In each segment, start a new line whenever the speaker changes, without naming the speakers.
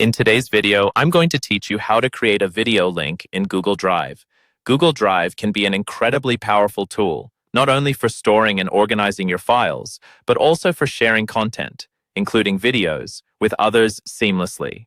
In today's video, I'm going to teach you how to create a video link in Google Drive. Google Drive can be an incredibly powerful tool, not only for storing and organizing your files, but also for sharing content, including videos, with others seamlessly.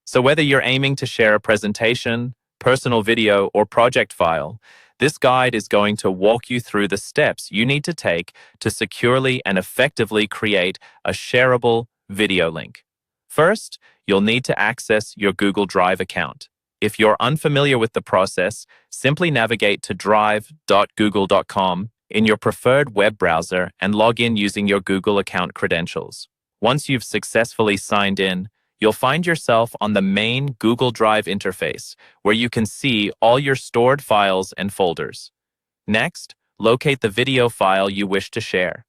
So whether you're aiming to share a presentation, personal video, or project file, this guide is going to walk you through the steps you need to take to securely and effectively create a shareable video link. First, you'll need to access your Google Drive account. If you're unfamiliar with the process, simply navigate to drive.google.com in your preferred web browser and log in using your Google account credentials. Once you've successfully signed in, you'll find yourself on the main Google Drive interface, where you can see all your stored files and folders. Next, locate the video file you wish to share.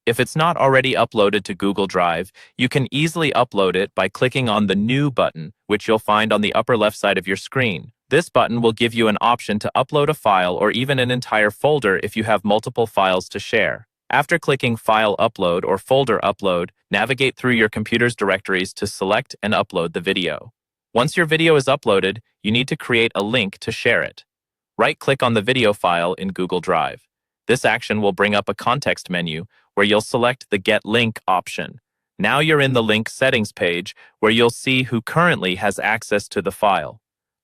If it's not already uploaded to Google Drive, you can easily upload it by clicking on the New button, which you'll find on the upper left side of your screen. This button will give you an option to upload a file or even an entire folder if you have multiple files to share. After clicking File Upload or Folder Upload, navigate through your computer's directories to select and upload the video. Once your video is uploaded, you need to create a link to share it. Right-click on the video file in Google Drive. This action will bring up a context menu where you'll select the Get Link option. Now you're in the link settings page where you'll see who currently has access to the file.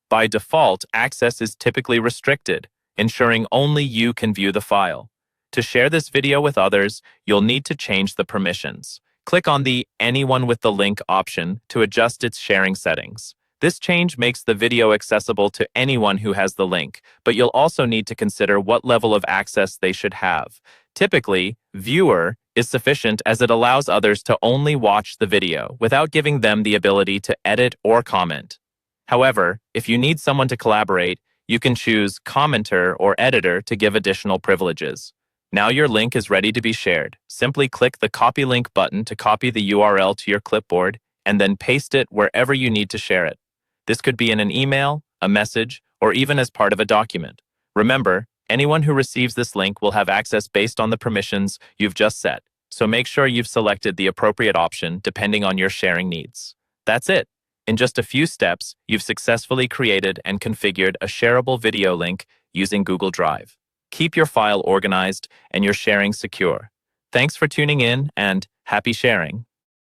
By default, access is typically restricted, ensuring only you can view the file. To share this video with others, you'll need to change the permissions. Click on the Anyone with the Link option to adjust its sharing settings. This change makes the video accessible to anyone who has the link, but you'll also need to consider what level of access they should have. Typically, Viewer is sufficient as it allows others to only watch the video without giving them the ability to edit or comment. However, if you need someone to collaborate, you can choose Commenter or Editor to give additional privileges. Now your link is ready to be shared. Simply click the Copy Link button to copy the URL to your clipboard and then paste it wherever you need to share it. This could be in an email, a message, or even as part of a document. Remember, anyone who receives this link will have access based on the permissions you've just set, so make sure you've selected the appropriate option depending on your sharing needs. That's it. In just a few steps, you've successfully created and configured a shareable video link using Google Drive. Keep your file organized and your sharing secure. Thanks for tuning in and happy sharing.